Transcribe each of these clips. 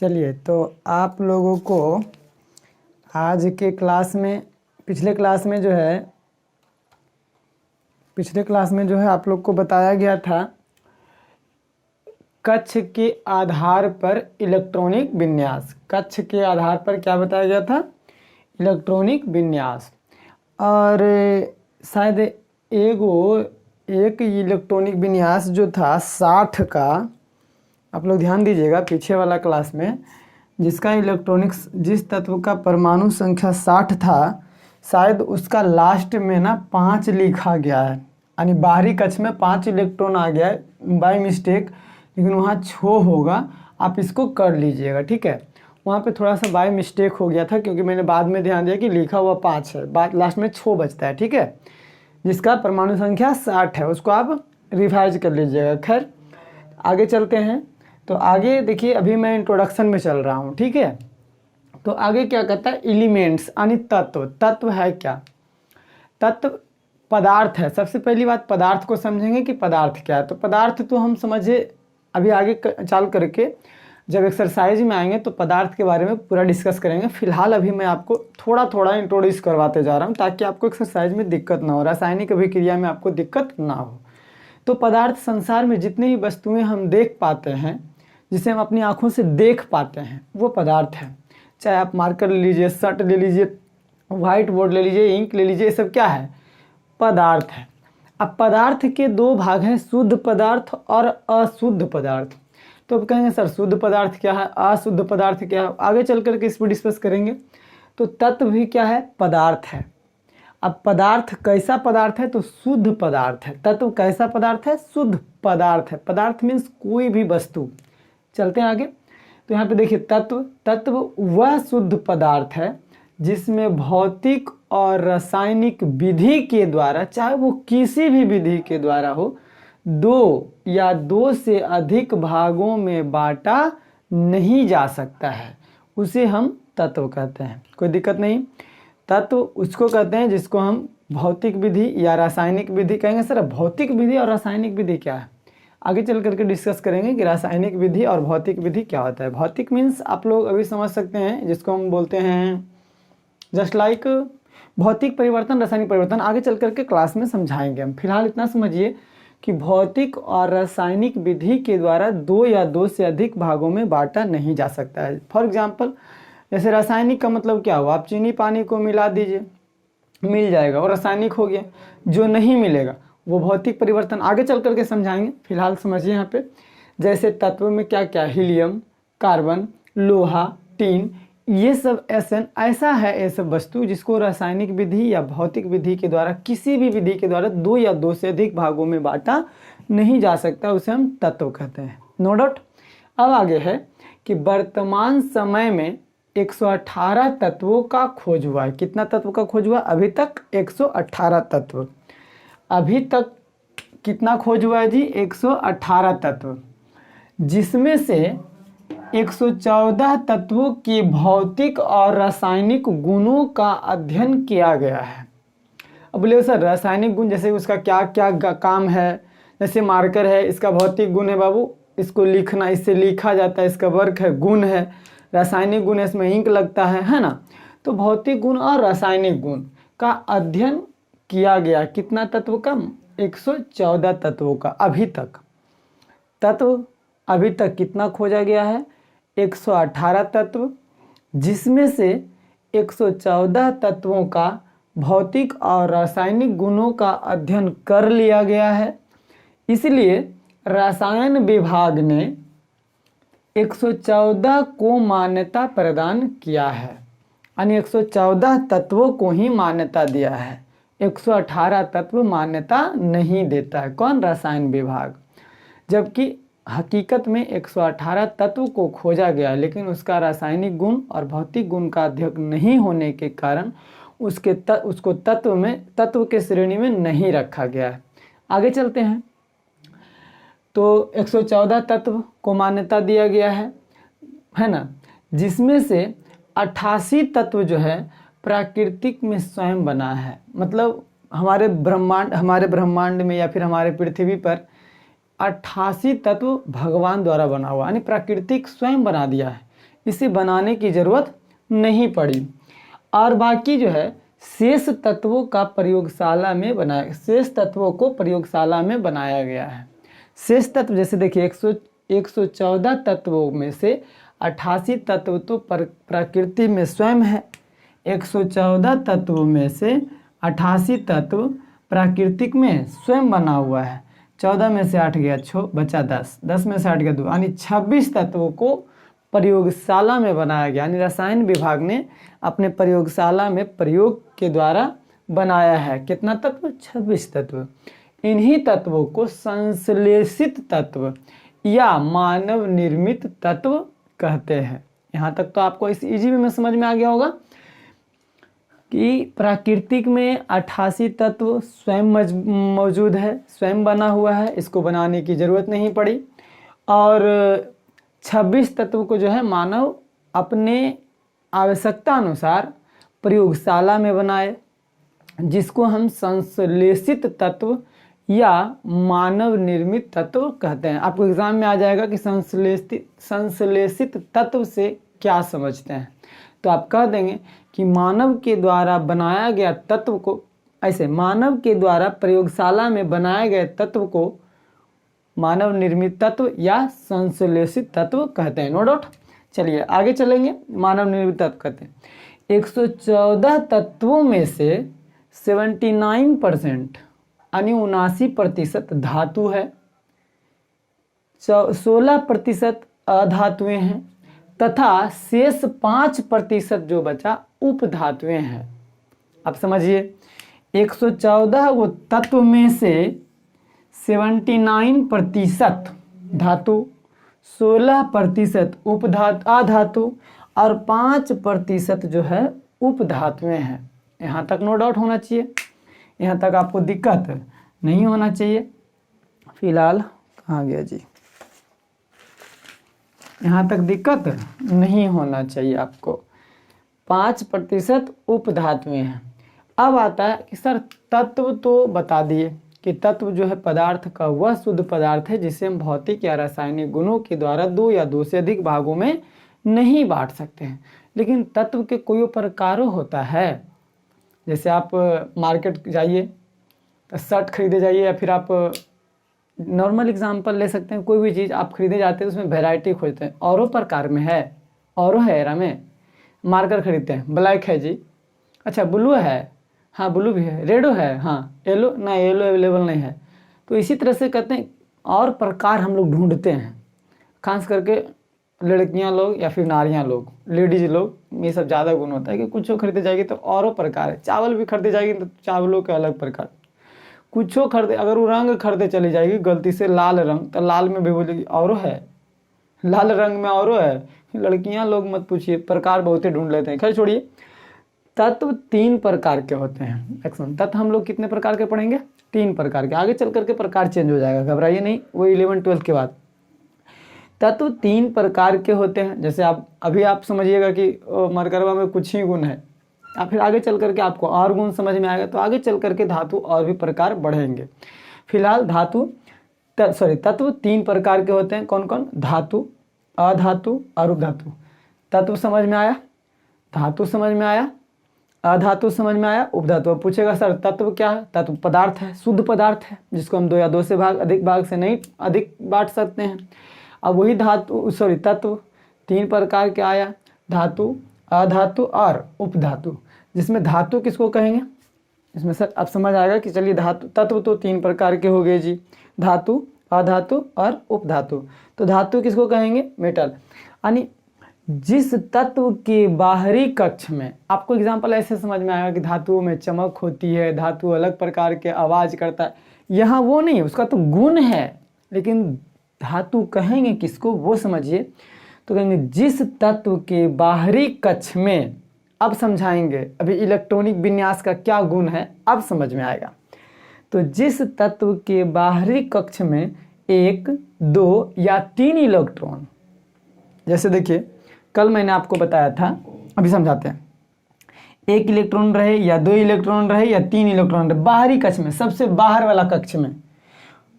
चलिए, तो आप लोगों को आज के क्लास में पिछले क्लास में जो है आप लोग को बताया गया था कक्ष के आधार पर इलेक्ट्रॉनिक विन्यास। कक्ष के आधार पर क्या बताया गया था? इलेक्ट्रॉनिक विन्यास। और शायद एक इलेक्ट्रॉनिक विन्यास जो था 60 का, आप लोग ध्यान दीजिएगा पीछे वाला क्लास में, जिसका इलेक्ट्रॉनिक्स जिस तत्व का परमाणु संख्या 60 था, शायद उसका लास्ट में ना 5 लिखा गया है, यानी बाहरी कक्ष में 5 इलेक्ट्रॉन आ गया है बाय मिस्टेक, लेकिन वहाँ 6 होगा। आप इसको कर लीजिएगा, ठीक है। वहाँ पे थोड़ा सा बाय मिस्टेक हो गया था क्योंकि मैंने बाद में ध्यान दिया कि लिखा हुआ 5 है, बाद लास्ट में 6 बचता है, ठीक है। जिसका परमाणु संख्या 60 है उसको आप रिवाइज कर लीजिएगा। खैर आगे चलते हैं। तो आगे देखिए, अभी मैं इंट्रोडक्शन में चल रहा हूँ, ठीक है। तो आगे क्या कहता है? एलिमेंट्स यानी तत्व। तत्व है क्या? तत्व पदार्थ है। सबसे पहली बात पदार्थ को समझेंगे कि पदार्थ क्या है। तो पदार्थ तो हम समझे, अभी आगे चाल करके जब एक्सरसाइज में आएंगे तो पदार्थ के बारे में पूरा डिस्कस करेंगे। फिलहाल अभी मैं आपको थोड़ा थोड़ा इंट्रोड्यूस करवाते जा रहा हूँ ताकि आपको एक्सरसाइज में दिक्कत ना हो, रासायनिक अभिक्रिया में आपको दिक्कत ना हो। तो पदार्थ, संसार में जितनी भी वस्तुएं हम देख पाते हैं, जिसे हम अपनी आँखों से देख पाते हैं, वो पदार्थ है। चाहे आप मार्कर ले लीजिए, शर्ट ले लीजिए, व्हाइट बोर्ड ले लीजिए, इंक ले लीजिए, ये सब क्या है? पदार्थ है। अब पदार्थ के 2 भाग हैं, शुद्ध पदार्थ और अशुद्ध पदार्थ। तो अब कहेंगे सर शुद्ध पदार्थ क्या है, अशुद्ध पदार्थ क्या है? आगे चल करके इस पर डिस्कस करेंगे। तो तत्व भी क्या है? पदार्थ है। अब पदार्थ कैसा पदार्थ है? तो शुद्ध पदार्थ है। तत्व कैसा पदार्थ है? शुद्ध पदार्थ है। पदार्थ मीन्स कोई भी वस्तु। चलते हैं आगे। तो यहाँ पे देखिए, तत्व वह शुद्ध पदार्थ है जिसमें भौतिक और रासायनिक विधि के द्वारा, चाहे वो किसी भी विधि के द्वारा हो, 2 या 2 से अधिक भागों में बांटा नहीं जा सकता है, उसे हम तत्व कहते हैं। कोई दिक्कत नहीं। तत्व उसको कहते हैं जिसको हम भौतिक विधि या रासायनिक विधि कहेंगे। सर भौतिक विधि और रासायनिक विधि क्या है? आगे चल करके डिस्कस करेंगे कि रासायनिक विधि और भौतिक विधि क्या होता है। भौतिक मीन्स आप लोग अभी समझ सकते हैं, जिसको हम बोलते हैं जस्ट लाइक भौतिक परिवर्तन, रासायनिक परिवर्तन। आगे चल करके क्लास में समझाएंगे हम। फिलहाल इतना समझिए कि भौतिक और रासायनिक विधि के द्वारा 2 या 2 से अधिक भागों में बांटा नहीं जा सकता है। फॉर एग्जाम्पल, जैसे रासायनिक का मतलब क्या हुआ? आप चीनी पानी को मिला दीजिए, मिल जाएगा, और रासायनिक हो गया। जो नहीं मिलेगा वो भौतिक परिवर्तन। आगे चल करके समझाएंगे, फिलहाल समझिए यहाँ पे। जैसे तत्व में क्या क्या? हीलियम, कार्बन, लोहा, टीन, ये सब ऐसा है, ये सब वस्तु जिसको रासायनिक विधि या भौतिक विधि के द्वारा, किसी भी विधि के द्वारा 2 या 2 से अधिक भागों में बांटा नहीं जा सकता, उसे हम तत्व कहते हैं। No doubt. अब आगे है कि वर्तमान समय में 118 तत्वों का खोज हुआ है। कितना तत्व का खोज हुआ? अभी तक 118 तत्व। अभी तक कितना खोज हुआ है जी? 118 तत्व, जिसमें से 114 तत्वों के भौतिक और रासायनिक गुणों का अध्ययन किया गया है। अब बोले सर रासायनिक गुण, जैसे उसका क्या क्या काम है? जैसे मार्कर है, इसका भौतिक गुण है बाबू, इसको लिखना, इससे लिखा जाता है, इसका वर्क है, गुण है। रासायनिक गुण है, इसमें इंक लगता है ना। तो भौतिक गुण और रासायनिक गुण का अध्ययन किया गया। कितना तत्व का? 114 तत्वों का। अभी तक तत्व अभी तक कितना खोजा गया है? 118 तत्व, जिसमें से 114 तत्वों का भौतिक और रासायनिक गुणों का अध्ययन कर लिया गया है। इसलिए रसायन विभाग ने 114 को मान्यता प्रदान किया है, यानी 114 तत्वों को ही मान्यता दिया है। 118 तत्व मान्यता नहीं देता है। कौन? रसायन विभाग। जबकि हकीकत में 118 तत्व को खोजा गया, लेकिन उसका रासायनिक गुण और भौतिक गुण का अध्ययन नहीं होने के कारण उसको तत्व के श्रेणी में नहीं रखा गया है। आगे चलते हैं। तो 114 तत्व को मान्यता दिया गया है ना, जिसमें से 88 तत्व जो है प्राकृतिक में स्वयं बना है। मतलब हमारे ब्रह्मांड में या फिर हमारे पृथ्वी पर 88 तत्व भगवान द्वारा बना हुआ, यानी प्राकृतिक स्वयं बना दिया है। इसे बनाने की ज़रूरत नहीं पड़ी। और बाकी जो है शेष तत्वों का प्रयोगशाला में बनाया, शेष तत्वों को प्रयोगशाला में बनाया गया है। शेष तत्व जैसे देखिए 114 तत्वों में से 88 तत्व तो प्रकृति में स्वयं है। 114 तत्वों में से 88 तत्व प्राकृतिक में स्वयं बना हुआ है। 14 में से 8 गया 6, बचा 10, 10 में से 8 गया 2, यानी 26 तत्वों को प्रयोगशाला में बनाया गया, यानी रसायन विभाग ने अपने प्रयोगशाला में प्रयोग के द्वारा बनाया है। कितना तत्व? 26 तत्व। इन्हीं तत्वों को संश्लेषित तत्व या मानव निर्मित तत्व कहते हैं। यहाँ तक तो आपको इस इजी में समझ में आ गया होगा कि प्राकृतिक में 88 तत्व स्वयं मौजूद है, स्वयं बना हुआ है, इसको बनाने की ज़रूरत नहीं पड़ी। और 26 तत्व को जो है मानव अपने आवश्यकता अनुसार प्रयोगशाला में बनाए, जिसको हम संश्लेषित तत्व या मानव निर्मित तत्व कहते हैं। आपको एग्जाम में आ जाएगा कि संश्लेषित तत्व से क्या समझते हैं, तो आप कह देंगे कि मानव के द्वारा बनाया गया तत्व को, ऐसे मानव के द्वारा प्रयोगशाला में बनाए गए तत्व को मानव निर्मित तत्व या संश्लेषित तत्व कहते हैं। No doubt. चलिए आगे चलेंगे। मानव निर्मित तत्व कहते हैं 114 तत्वों में से 79% यानी 79% धातु है, 16% अधातुएं हैं तथा शेष 5% जो बचा उपधातुएं हैं। अब समझिए 114 वो तत्व में से 79% धातु, 16% अधातु और 5% जो है उपधातुएं हैं। यहाँ तक नो डाउट होना चाहिए, यहाँ तक आपको दिक्कत नहीं होना चाहिए। फिलहाल कहाँ गया जी, यहाँ तक दिक्कत नहीं होना चाहिए आपको। 5% उपधातुएं हैं। अब आता है कि सर तत्व तो बता दिए कि तत्व जो है पदार्थ का वह शुद्ध पदार्थ है जिसे हम भौतिक या रासायनिक गुणों के द्वारा 2 या 2 से अधिक भागों में नहीं बांट सकते हैं। लेकिन तत्व के कोई प्रकारों होता है, जैसे आप मार्केट जाइए तो शर्ट खरीदे जाइए, या फिर आप नॉर्मल एग्जांपल ले सकते हैं, कोई भी चीज़ आप खरीदे जाते हैं उसमें वैरायटी खोजते हैं। औरों प्रकार में है, औरों है एरा में मार्कर खरीदते हैं, ब्लैक है जी, अच्छा ब्लू है, हाँ ब्लू भी है, रेडो है, हाँ येलो ना, येलो अवेलेबल नहीं है। तो इसी तरह से कहते हैं और प्रकार हम लोग ढूंढते हैं, खास करके लड़कियां लोग या फिर नारियां लोग, लेडीज लोग, ये सब ज़्यादा गुण होता है कि कुछ खरीदे जाएगी तो औरों प्रकार है। चावल भी खरीदे जाएगी तो चावलों के अलग प्रकार, कुछ खरीदे, अगर वो रंग खरीदे चली जाएगी गलती से लाल रंग, तो लाल में भी बोलेगी औरों है, लाल रंग में औरों है। लड़कियां लोग मत पूछिए, प्रकार बहुत ही ढूंढ लेते हैं। खैर छोड़िए। तत्व 3 प्रकार के होते हैं। एक्शन तत्व हम लोग कितने प्रकार के पढ़ेंगे? 3 प्रकार के। आगे चल करके प्रकार चेंज हो जाएगा, घबराइए नहीं, वो 11-12 के बाद। तत्व 3 प्रकार के होते हैं। जैसे आप समझिएगा कि मरकरवा में कुछ ही गुण है, या फिर आगे चल करके आपको और गुण समझ में आएगा, तो आगे चल करके धातु और भी प्रकार बढ़ेंगे। फिलहाल तत्व 3 प्रकार के होते हैं। कौन कौन? धातु, अधातु और उपधातु। तत्व समझ में आया, धातु समझ में आया, अधातु समझ में आया, उपधातु। अब पूछेगा सर तत्व क्या है? तत्व पदार्थ है, शुद्ध पदार्थ है, जिसको हम 2 या 2 से अधिक भाग से नहीं अधिक बांट सकते हैं। अब वही तत्व 3 प्रकार के आया, धातु, अधातु और उपधातु। जिसमें धातु किसको कहेंगे? इसमें सर अब समझ आएगा कि चलिए धातु तत्व तो 3 प्रकार के हो गए जी, धातु, अधातु और उपधातु। तो धातु किसको कहेंगे? मेटल। यानी जिस तत्व के बाहरी कक्ष में, आपको एग्जाम्पल ऐसे समझ में आएगा कि धातुओं में चमक होती है, धातु अलग प्रकार के आवाज़ करता है, यहाँ वो नहीं है, उसका तो गुण है, लेकिन धातु कहेंगे किसको वो समझिए। तो कहेंगे जिस तत्व के बाहरी कक्ष में, अब समझाएंगे, अभी इलेक्ट्रॉनिक विन्यास का क्या गुण है अब समझ में आएगा। तो जिस तत्व के बाहरी कक्ष में 1, 2 या 3 इलेक्ट्रॉन, जैसे देखिए कल मैंने आपको बताया था, अभी समझाते हैं, 1 इलेक्ट्रॉन रहे या 2 इलेक्ट्रॉन रहे या 3 इलेक्ट्रॉन रहे, बाहरी कक्ष में, सबसे बाहर वाला कक्ष में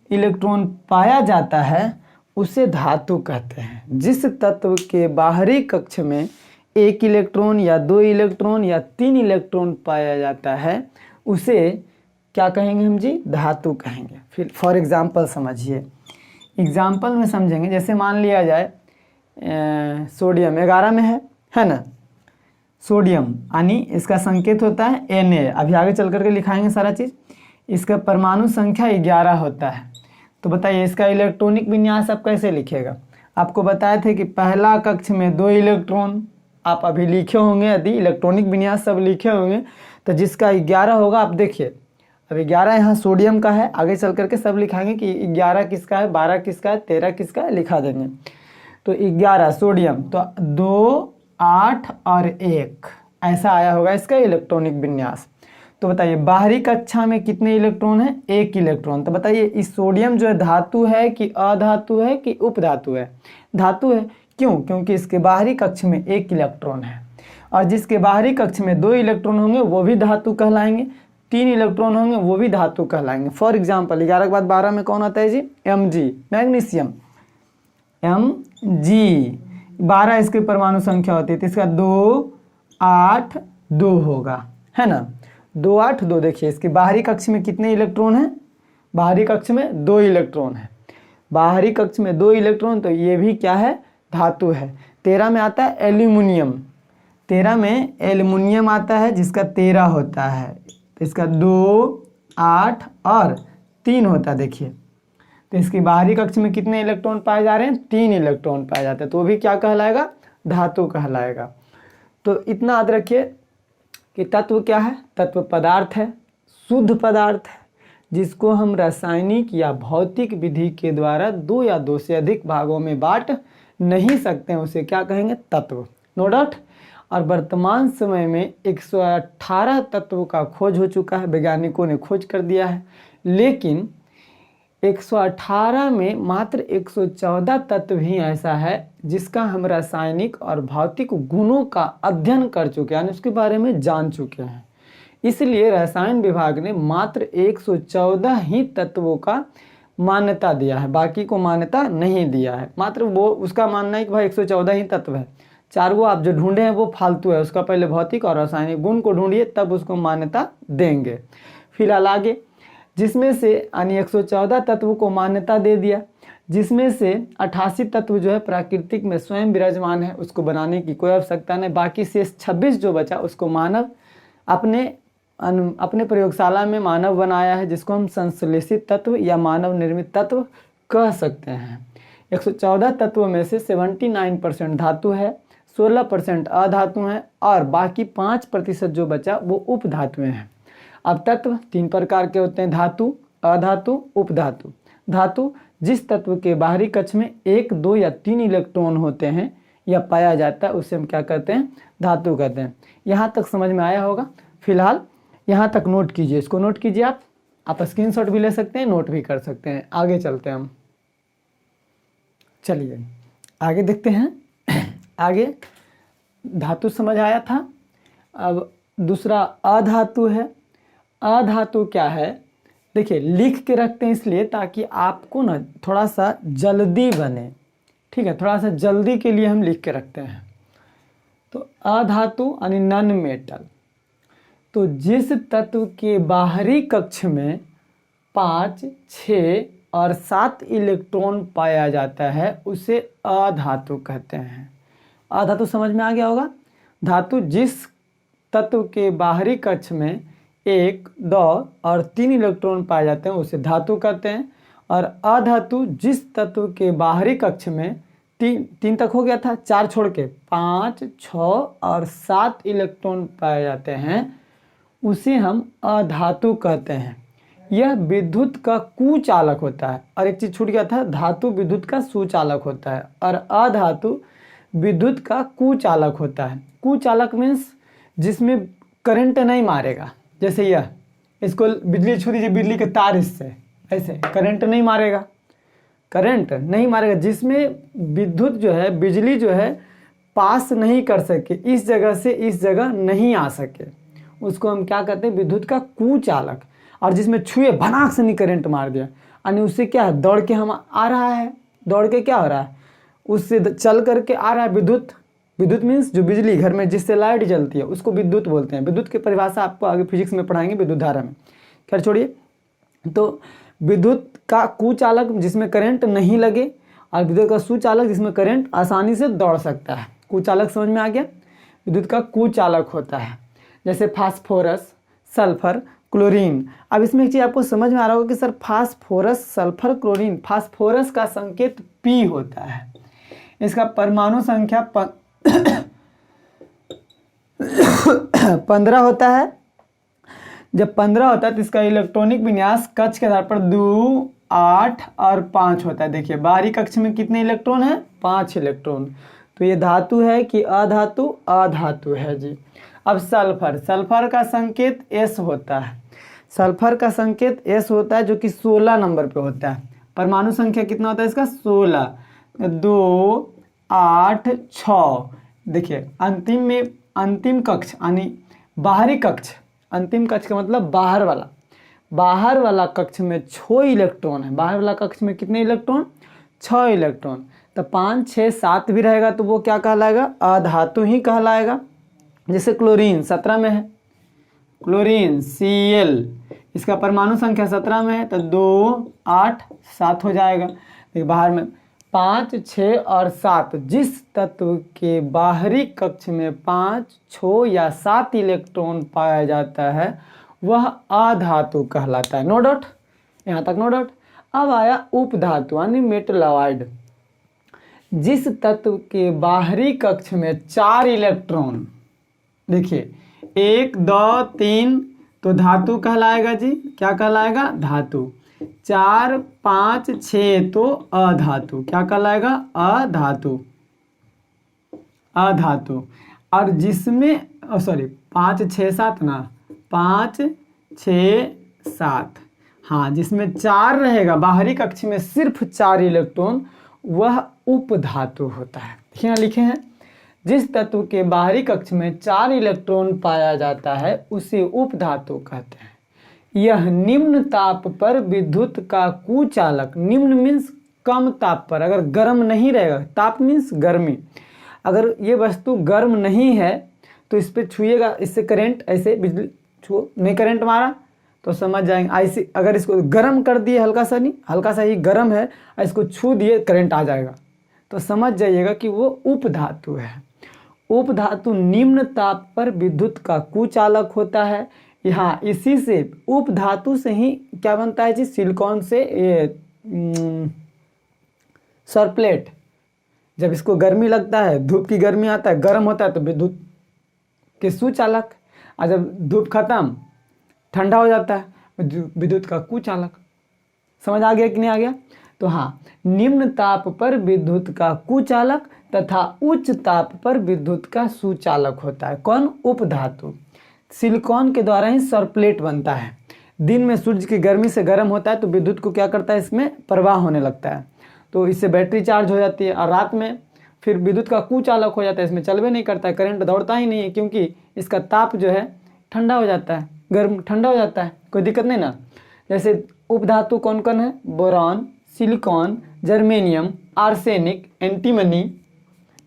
इलेक्ट्रॉन पाया जाता है, उसे धातु कहते हैं। जिस तत्व के बाहरी कक्ष में एक इलेक्ट्रॉन या दो इलेक्ट्रॉन या तीन इलेक्ट्रॉन पाया जाता है उसे क्या कहेंगे हम जी? धातु कहेंगे। फिर फॉर एग्जांपल समझिए, एग्जांपल में समझेंगे। जैसे मान लिया जाए सोडियम 11 में है ना, सोडियम यानी इसका संकेत होता है Na। अभी आगे चल करके लिखाएंगे सारा चीज़। इसका परमाणु संख्या 11 होता है। तो बताइए इसका इलेक्ट्रॉनिक विन्यास आप कैसे लिखेगा? आपको बताए थे कि पहला कक्ष में 2 इलेक्ट्रॉन, आप अभी लिखे होंगे, यदि इलेक्ट्रॉनिक विन्यास सब लिखे होंगे तो जिसका 11 होगा, आप देखिए अब 11 यहाँ सोडियम का है, आगे चल करके सब लिखाएंगे कि 11 किसका है, 12 किसका है, 13 किसका है, लिखा देंगे। तो 11 सोडियम, तो 2, 8 और 1 ऐसा आया होगा इसका इलेक्ट्रॉनिक विन्यास। तो बताइए बाहरी कक्षा में कितने इलेक्ट्रॉन है? 1 इलेक्ट्रॉन। तो बताइए इस सोडियम जो है धातु है कि अधातु है कि उपधातु है? धातु है। क्यों? क्योंकि इसके बाहरी कक्ष में 1 इलेक्ट्रॉन है, और जिसके बाहरी कक्ष में 2 इलेक्ट्रॉन होंगे वो भी धातु कहलाएंगे, 3 इलेक्ट्रॉन होंगे वो भी धातु कहलाएंगे। फॉर एग्जाम्पल 11 के बाद 12 में कौन आता है जी? Mg, magnesium, Mg। 12 इसकी परमाणु संख्या होती है, तो इसका 2, 8, 2 होगा, है ना। 2, 8, 2। देखिए इसके बाहरी कक्ष में कितने इलेक्ट्रॉन हैं? बाहरी कक्ष में 2 इलेक्ट्रॉन है। बाहरी कक्ष में 2 इलेक्ट्रॉन, तो ये भी क्या है? धातु है। 13 में आता है एल्यूमिनियम, 13 में एल्यूमिनियम आता है जिसका 13 होता है, तो इसका 2, 8 और 3 होता है। देखिए तो इसकी बाहरी कक्ष में कितने इलेक्ट्रॉन पाए जा रहे हैं? 3 इलेक्ट्रॉन पाए जाते हैं, तो वो भी क्या कहलाएगा? धातु कहलाएगा। तो इतना याद रखिए कि तत्व क्या है? तत्व पदार्थ है, शुद्ध पदार्थ है, जिसको हम रासायनिक या भौतिक विधि के द्वारा 2 या 2 से अधिक भागों में बांट नहीं सकते हैं, उसे क्या कहेंगे? तत्व। No doubt. और वर्तमान समय में 118 तत्वों का खोज हो चुका है, वैज्ञानिकों ने खोज कर दिया है, लेकिन 118 में मात्र 114 तत्व ही ऐसा है जिसका हम रासायनिक और भौतिक गुणों का अध्ययन कर चुके हैं, यानी उसके बारे में जान चुके हैं। इसलिए रसायन विभाग ने मात्र 114 ही तत्वों का मान्यता दिया है, बाकी को मान्यता नहीं दिया है। मात्र वो उसका मानना है कि भाई 114 ही तत्व है, 4 वो आप जो ढूंढे हैं वो फालतू है, उसका पहले भौतिक और रासायनिक गुण को ढूंढिए तब उसको मान्यता देंगे। फिलहाल आगे, जिसमें से यानी 114 तत्व को मान्यता दे दिया, जिसमें से 88 तत्व जो है प्राकृतिक में स्वयं विराजमान है, उसको बनाने की कोई आवश्यकता नहीं। बाकी से 26 जो बचा उसको मानव अपने प्रयोगशाला में मानव बनाया है, जिसको हम संश्लेषित तत्व या मानव निर्मित तत्व कह सकते हैं। 114 तत्वों में से 79% धातु है, 16% अधातु हैं और बाकी 5% जो बचा वो उपधातुएं हैं। अब तत्व 3 प्रकार के होते हैं, धातु, अधातु, उपधातु। धातु जिस तत्व के बाहरी कक्ष में 1, 2 या 3 इलेक्ट्रॉन होते हैं या पाया जाता है उसे हम क्या कहते हैं? धातु कहते हैं। यहाँ तक समझ में आया होगा। फिलहाल यहाँ तक नोट कीजिए, इसको नोट कीजिए। आप स्क्रीनशॉट भी ले सकते हैं, नोट भी कर सकते हैं। आगे चलते हैं हम, चलिए आगे देखते हैं। आगे धातु समझ आया था, अब दूसरा अधातु है। अधातु क्या है? देखिए लिख के रखते हैं इसलिए ताकि आपको ना थोड़ा सा जल्दी बने, ठीक है, थोड़ा सा जल्दी के लिए हम लिख के रखते हैं। तो अधातु यानी नॉन मेटल, तो जिस तत्व के बाहरी कक्ष में 5, 6 और 7 इलेक्ट्रॉन पाया जाता है उसे अधातु कहते हैं। अधातु समझ में आ गया होगा। धातु जिस तत्व के बाहरी कक्ष में 1, 2 और 3 इलेक्ट्रॉन पाए जाते हैं उसे धातु कहते हैं। और अधातु जिस तत्व के बाहरी कक्ष में 3 तक हो गया था, 4 छोड़ के 5, 6 और 7 इलेक्ट्रॉन पाए जाते हैं उसे हम अधातु कहते हैं। यह विद्युत का कुचालक होता है। और एक चीज़ छूट गया था, धातु विद्युत का सुचालक होता है और अधातु विद्युत का कुचालक होता है। कुचालक मीन्स जिसमें करंट नहीं मारेगा, जैसे यह, इसको बिजली छू दीजिए, बिजली के तार इससे, ऐसे करंट नहीं मारेगा, करंट नहीं मारेगा, जिसमें विद्युत जो है, बिजली जो है पास नहीं कर सके, इस जगह से इस जगह नहीं आ सके, उसको हम क्या कहते हैं? विद्युत का कुचालक। और जिसमें छुए भनाक से नहीं करंट मार दिया, यानी उससे क्या है? दौड़ के हम आ रहा है, दौड़ के क्या हो रहा है, उससे चल करके आ रहा है विद्युत। विद्युत मीन्स जो बिजली घर में जिससे लाइट जलती है उसको विद्युत बोलते हैं। विद्युत की परिभाषा आपको आगे फिजिक्स में पढ़ाएंगे, विद्युत धारा में। खैर छोड़िए। तो विद्युत का कुचालक जिसमें करंट नहीं लगे और विद्युत का सुचालक जिसमें करंट आसानी से दौड़ सकता है। कुचालक समझ में आ गया। विद्युत का कुचालक होता है जैसे फास्फोरस, सल्फर, क्लोरीन। अब इसमें एक चीज़ आपको समझ में आ रहा होगा कि sir phosphorus, sulphur, chlorine, phosphorus का संकेत P होता है, इसका परमाणु संख्या 15 होता है। जब 15 होता है तो इसका इलेक्ट्रॉनिक विन्यास कक्ष के आधार पर 2, 8 और 5 होता है। देखिए बाहरी कक्ष में कितने इलेक्ट्रॉन है, 5 इलेक्ट्रॉन। तो ये धातु है कि अधातु, अधातु है जी। अब सल्फर, सल्फर का संकेत S होता है। सल्फर का संकेत S होता है जो कि 16 नंबर पे होता है। परमाणु संख्या कितना होता है इसका, 16, 2, 8, 6। देखिए अंतिम में, अंतिम कक्ष यानी बाहरी कक्ष, अंतिम कक्ष का मतलब बाहर वाला, बाहर वाला कक्ष में 6 इलेक्ट्रॉन है। बाहर वाला कक्ष में कितने इलेक्ट्रॉन, 6 इलेक्ट्रॉन। तो 5, 6, 7 भी रहेगा तो वो क्या कहलाएगा, अधातु ही कहलाएगा। जैसे क्लोरीन 17 में है, क्लोरीन Cl, इसका परमाणु संख्या 17 में है तो 2, 8, 7 हो जाएगा। देखिए बाहर में 5, 6 और 7, जिस तत्व के बाहरी कक्ष में 5, 6 या 7 इलेक्ट्रॉन पाया जाता है वह अधातु कहलाता है। नो डाउट, यहाँ तक नो डाउट। अब आया उपधातु यानी मेटलॉइड। जिस तत्व के बाहरी कक्ष में 4 इलेक्ट्रॉन, देखिए 1, 2, 3 तो धातु कहलाएगा जी। क्या कहलाएगा, धातु। 4, 5, 6 तो अधातु। क्या कहलाएगा, अधातु, अधातु। और जिसमें 5, 6, 7 ना, 5, 6, 7, हाँ, जिसमें 4 रहेगा बाहरी कक्ष में सिर्फ 4 इलेक्ट्रॉन वह उपधातु होता है। देखिए यहाँ लिखे हैं, जिस तत्व के बाहरी कक्ष में 4 इलेक्ट्रॉन पाया जाता है उसे उपधातु कहते हैं। यह निम्न ताप पर विद्युत का कुचालक, निम्न मीन्स कम ताप पर, अगर गर्म नहीं रहेगा, ताप मीन्स गर्मी, अगर ये वस्तु गर्म नहीं है तो इस पर छुएगा, इससे करंट, ऐसे बिजली छुओ, नहीं करंट मारा तो समझ जाएंगे। ऐसे अगर इसको गर्म कर दिए, हल्का सा नहीं, हल्का सा ही गर्म है, इसको छू दिए करंट आ जाएगा, तो समझ जाइएगा कि वो उपधातु है। उपधातु निम्न ताप पर विद्युत का कुचालक होता है। यहाँ इसी से, उपधातु से ही क्या बनता है जी, सिलिकॉन से ये सरप्लेट। जब इसको गर्मी लगता है, धूप की गर्मी आता है, गर्म होता है तो विद्युत के सुचालक, और जब धूप खत्म ठंडा हो जाता है विद्युत का कुचालक। समझ आ गया कि नहीं आ गया। तो हाँ, निम्न ताप पर विद्युत का कुचालक तथा उच्च ताप पर विद्युत का सुचालक होता है। कौन, उपधातु। सिलिकॉन के द्वारा ही सरप्लेट बनता है। दिन में सूर्य की गर्मी से गर्म होता है तो विद्युत को क्या करता है, इसमें प्रवाह होने लगता है, तो इससे बैटरी चार्ज हो जाती है, और रात में फिर विद्युत का कुचालक हो जाता है, इसमें चलवे नहीं करता है, करंट दौड़ता ही नहीं है, क्योंकि इसका ताप जो है ठंडा हो जाता है, गर्म ठंडा हो जाता है, कोई दिक्कत नहीं ना। जैसे उपधातु कौन कौन है, boron, silicon, germanium, arsenic, antimony,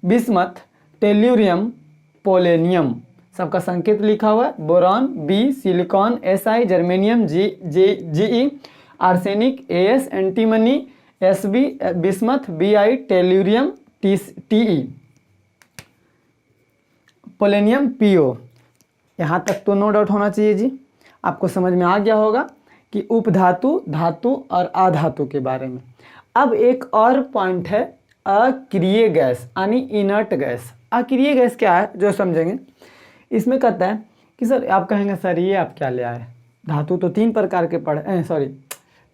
bismuth, tellurium, polonium, सबका संकेत लिखा हुआ है। Boron B, silicon SI, germanium GE, arsenic AS, antimony SB, bismuth BI, tellurium TE, polonium PO। यहाँ तक तो नो डाउट होना चाहिए जी, आपको समझ में आ गया होगा कि उपधातु, धातु और अधातु के बारे में। अब एक और पॉइंट है, अक्रिय गैस यानी इनर्ट गैस। अक्रिय गैस क्या है जो समझेंगे। इसमें कहता है कि सर, आप कहेंगे सर ये आप क्या ले आए, धातु तो 3 प्रकार के पढ़े,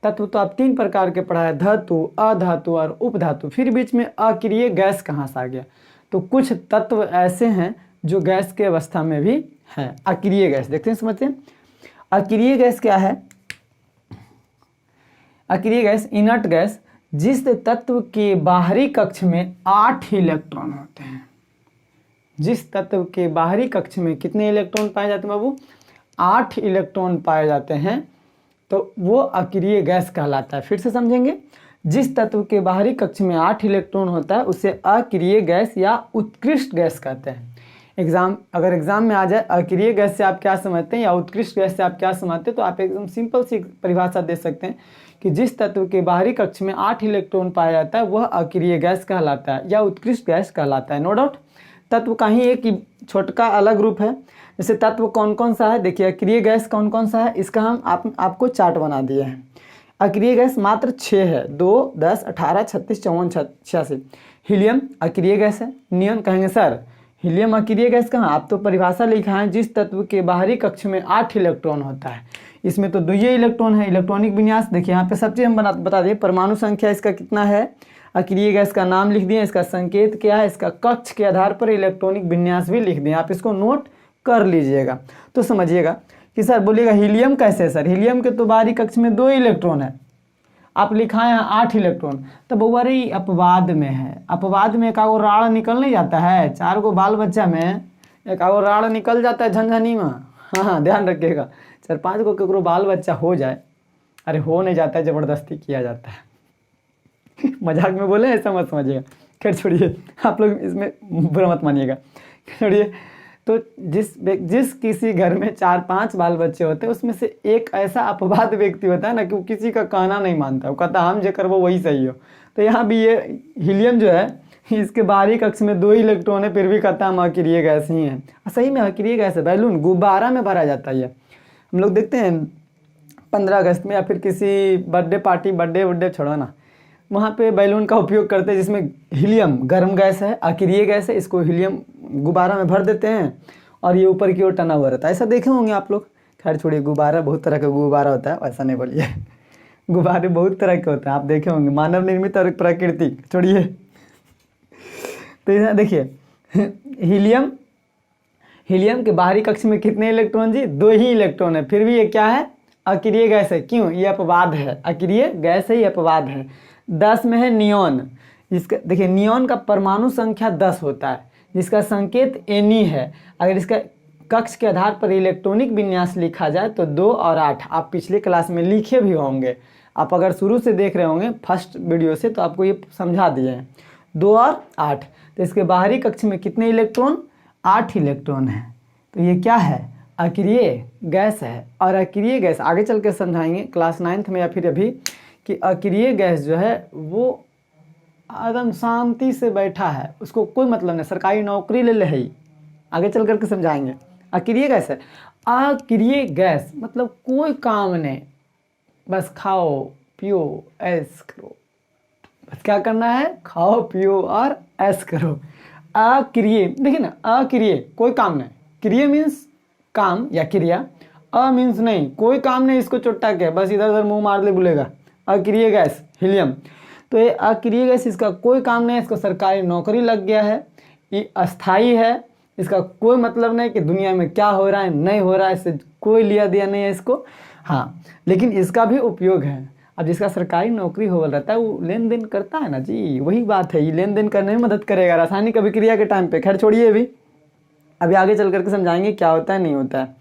तत्व तो आप 3 प्रकार के पढ़ा है, धातु, अधातु और उपधातु, फिर बीच में अक्रिय गैस कहाँ से आ गया। तो कुछ तत्व ऐसे हैं जो गैस के अवस्था में भी हैं। अक्रिय गैस देखते हैं, समझते हैं। अक्रिय गैस क्या है। अक्रिय गैस, इनर्ट गैस, जिस तत्व के बाहरी कक्ष में 8 इलेक्ट्रॉन होते हैं। जिस तत्व के बाहरी कक्ष में कितने इलेक्ट्रॉन पाए जाते हैं बाबू, 8 इलेक्ट्रॉन पाए जाते हैं, तो वो अक्रिय गैस कहलाता है। फिर से समझेंगे, जिस तत्व के बाहरी कक्ष में 8 इलेक्ट्रॉन होता है उसे अक्रिय गैस या उत्कृष्ट गैस कहते हैं। अगर एग्जाम में आ जाए अक्रिय गैस से आप क्या समझते हैं या उत्कृष्ट गैस से आप क्या समझते हैं, तो आप एकदम सिंपल सी परिभाषा दे सकते हैं कि जिस तत्व के बाहरी कक्ष में 8 इलेक्ट्रॉन पाया जाता है वह अक्रिय गैस कहलाता है या उत्कृष्ट गैस कहलाता है। नो डाउट, तत्व का ही एक छोटा अलग रूप है। जैसे तत्व कौन कौन सा है, देखिए अक्रिय गैस कौन कौन सा है, इसका हम आपको चार्ट बना दिए हैं। अक्रिय गैस मात्र 6 है, 2, 10, 18, 36, 54, 86। हीलियम अक्रिय गैस है। नियॉन कहेंगे सर हीलियम अक्रिय गैस कहाँ, आप तो परिभाषा लिखा है जिस तत्व के बाहरी कक्ष में 8 इलेक्ट्रॉन होता है, इसमें तो 2 इलेक्ट्रॉन है। इलेक्ट्रॉनिक विन्यास देखिए यहाँ पे सब चीज़ हम बता दें, परमाणु संख्या इसका कितना है, अक्रिय गैस का नाम लिख दिए, इसका संकेत क्या है, इसका कक्ष के आधार पर इलेक्ट्रॉनिक विन्यास भी लिख दिए, आप इसको नोट कर लीजिएगा। तो समझिएगा कि सर बोलिएगा हीलियम कैसे है सर, हीलियम के तो बाहरी कक्ष में 2 इलेक्ट्रॉन है, आप लिखा है 8 इलेक्ट्रॉन, तो बहुआ रही अपवाद में है। अपवाद में एक आगो राड़ निकल नहीं जाता है, 4 गो बाल बच्चा में एक आगो राड़ निकल जाता है झंझनी में। हाँ ध्यान रखिएगा, 4-5 गो केकरो बाल बच्चा हो जाए, अरे हो नहीं जाता है, ज़बरदस्ती किया जाता है। मजाक में बोले ऐसा मत समझिएगा, खैर छोड़िए, आप लोग इसमें बुरा मत मानिएगा, छोड़िए। तो जिस किसी घर में 4-5 बाल बच्चे होते हैं उसमें से एक ऐसा अपवाद व्यक्ति होता है ना कि वो किसी का कहना नहीं मानता, वो कहता हम जो करबो वही सही हो। तो यहाँ भी ये हीलियम जो है इसके बाहरी कक्ष में 2 इलेक्ट्रॉन है, फिर भी कहता हम अक्रिय गैस ही है। सही में अक्रिय गैस है, बैलून गुब्बारा में भरा जाता है। हम लोग देखते हैं 15 अगस्त में या फिर किसी बर्थडे पार्टी, बर्थडे छोड़ो ना, वहाँ पे बैलून का उपयोग करते हैं जिसमें हीलियम गर्म गैस है, अक्रिय गैस है, इसको हीलियम गुब्बारा में भर देते हैं और ये ऊपर की ओर टना हुआ रहता है। ऐसा देखे होंगे आप लोग, खैर छोड़िए, गुब्बारा बहुत तरह का गुब्बारा होता है, ऐसा नहीं बोलिए। गुब्बारे बहुत तरह के होते हैं, आप देखे होंगे, मानव निर्मित और प्राकृतिक, छोड़िए। तो यहाँ देखिए हीलियम के बाहरी कक्ष में कितने इलेक्ट्रॉन जी, 2 ही इलेक्ट्रॉन है, फिर भी ये क्या है, अक्रिय गैस है। क्यों, ये अपवाद है, अक्रिय गैस है, ये अपवाद है। 10 में है नियॉन, इसका देखिए नियॉन का परमाणु संख्या 10 होता है, जिसका संकेत Ne है। अगर इसका कक्ष के आधार पर इलेक्ट्रॉनिक विन्यास लिखा जाए तो 2 और 8, आप पिछले क्लास में लिखे भी होंगे, आप अगर शुरू से देख रहे होंगे फर्स्ट वीडियो से तो आपको ये समझा दिए हैं, 2 और 8। तो इसके बाहरी कक्ष में कितने इलेक्ट्रॉन, 8 इलेक्ट्रॉन है। तो ये क्या है, अक्रिय गैस है। और अक्रिय गैस आगे चल के समझाएंगे क्लास 9th में या फिर अभी, कि अक्रिय गैस जो है वो एकदम शांति से बैठा है, उसको कोई मतलब नहीं, सरकारी नौकरी ले है, आगे चल करके समझाएंगे। अक्रिय गैस है, अक्रिय गैस मतलब कोई काम नहीं, बस खाओ पियो ऐश करो, बस क्या करना है, खाओ पियो और ऐश करो। अक्रिय देखिए ना, अक्रिय कोई काम नहीं, क्रिय मीन्स काम या क्रिया, अ मीन्स नहीं, कोई काम नहीं, इसको चोट्टा के बस इधर उधर मुंह मार ले बोलेगा। अक्रिय गैस हीलियम, तो ये अक्रिय गैस, इसका कोई काम नहीं है, इसको सरकारी नौकरी लग गया है, ये अस्थाई है, इसका कोई मतलब नहीं कि दुनिया में क्या हो रहा है नहीं हो रहा है, इससे कोई लिया दिया नहीं है इसको। हाँ, लेकिन इसका भी उपयोग है। अब जिसका सरकारी नौकरी हो रहता है वो लेन देन करता है ना जी, वही बात है, ये लेन देन करने में मदद करेगा रासायनिक अभिक्रिया के टाइम पे। खैर छोड़िए, अभी आगे चल करके समझाएंगे क्या होता है नहीं होता है।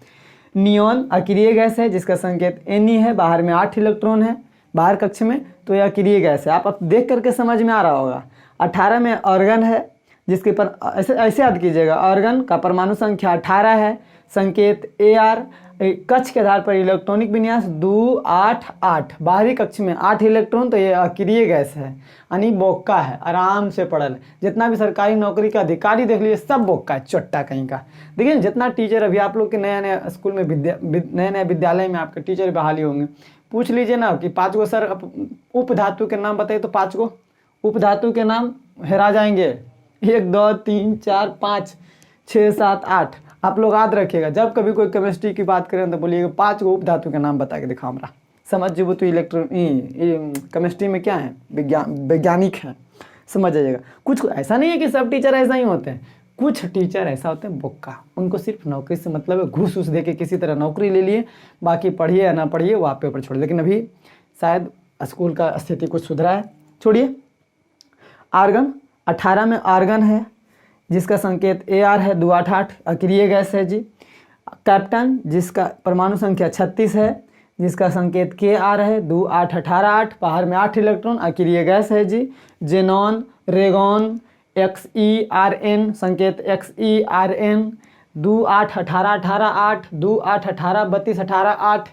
नियॉन अक्रिय गैस है जिसका संकेत Ne है, बाहर में 8 इलेक्ट्रॉन है बाहर कक्ष में, तो यह अक्रिय गैस है। आप अब देख करके समझ में आ रहा होगा। 18 में आर्गन है जिसके पर ऐसे याद कीजिएगा, आर्गन का परमाणु संख्या 18 है, संकेत Ar, कक्ष के आधार पर इलेक्ट्रॉनिक विन्यास 2, 8, 8, बाहरी कक्ष में 8 इलेक्ट्रॉन, तो ये अक्रिय गैस है, यानी बोक्का है, आराम से पढ़ल। जितना भी सरकारी नौकरी का अधिकारी देख लीजिए सब बोक्का है, चोट्टा कहीं का। देखिए जितना टीचर अभी आप लोग के नया नया स्कूल में नए विद्यालय में आपके टीचर बहाली होंगे, पूछ लीजिए ना कि 5 गो सर उपधातु के नाम बताइए, तो 5 गो उपधातु के नाम हेरा जाएंगे। 1, 2, 3, 4, 5, 6, 7, 8 आप लोग याद रखिएगा। जब कभी कोई केमिस्ट्री की बात करें तो बोलिएगा 5 गो उपधातु के नाम बता के दिखाओ हमरा, समझ जीवो तो केमिस्ट्री में क्या है, वैज्ञानिक है, समझ जाइएगा। कुछ ऐसा नहीं है कि सब टीचर ऐसा ही होते हैं, कुछ टीचर ऐसा होते हैं बोक्का, उनको सिर्फ नौकरी से मतलब है, घूस उस दे के किसी तरह नौकरी ले लिए, बाकी पढ़िए या ना पढ़िए वो आप पे ऊपर छोड़। लेकिन अभी शायद स्कूल का स्थिति कुछ सुधरा है, छोड़िए। आर्गन 18 में आर्गन है जिसका संकेत Ar है, 288 अक्रिय गैस है जी। कैप्टन जिसका परमाणु संख्या 36 है, जिसका संकेत के आ रहा है, 2 8 18 8, बाहर में 8 इलेक्ट्रॉन, अक्रिय गैस है जी। जेनॉन, रेगॉन, XeRN, संकेत XeRN, 2 8 18 18 8, 2 8 18 32 18 8,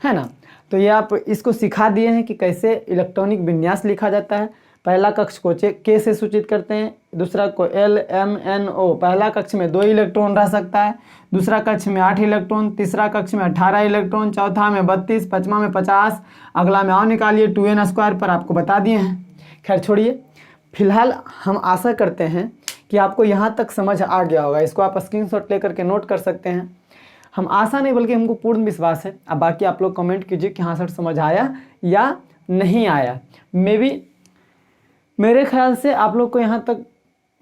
है ना। तो ये आप इसको सिखा दिए हैं कि कैसे इलेक्ट्रॉनिक विन्यास लिखा जाता है। पहला कक्ष को के से सूचित करते हैं, दूसरा को LMNO। पहला कक्ष में 2 इलेक्ट्रॉन रह सकता है, दूसरा कक्ष में 8 इलेक्ट्रॉन, तीसरा कक्ष में 18 इलेक्ट्रॉन, चौथा में 32, पाँचवा में 50, अगला में और निकालिए 2n² पर आपको बता दिए हैं। खैर छोड़िए, फिलहाल हम आशा करते हैं कि आपको यहाँ तक समझ आ गया होगा। इसको आप स्क्रीनशॉट लेकर के नोट कर सकते हैं। हम आशा नहीं बल्कि हमको पूर्ण विश्वास है। अब बाकी आप लोग कमेंट कीजिए कि हाँ सर समझ आया या नहीं आया। मेरे ख्याल से आप लोग को यहाँ तक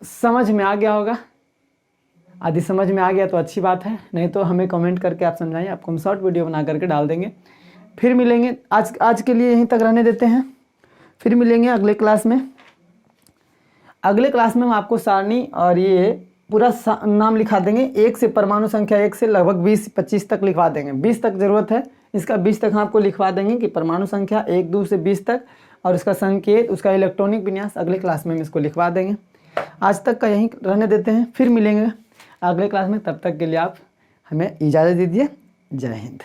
समझ में आ गया होगा। यदि समझ में आ गया तो अच्छी बात है, नहीं तो हमें कमेंट करके आप समझाइए, आपको हम शॉर्ट वीडियो बना करके डाल देंगे। फिर मिलेंगे, आज के लिए यहीं तक रहने देते हैं, फिर मिलेंगे अगले क्लास में। अगले क्लास में हम आपको सारणी और ये पूरा नाम लिखा देंगे, 1 से परमाणु संख्या 1 से लगभग 20-25 तक लिखवा देंगे। 20 तक ज़रूरत है, इसका 20 तक हम आपको लिखवा देंगे कि परमाणु संख्या 1 2 से 20 तक, और उसका संकेत, उसका इलेक्ट्रॉनिक विन्यास अगले क्लास में हम इसको लिखवा देंगे। आज तक का यहीं रहने देते हैं, फिर मिलेंगे अगले क्लास में। तब तक के लिए आप हमें इजाज़त दीजिए। जय हिंद।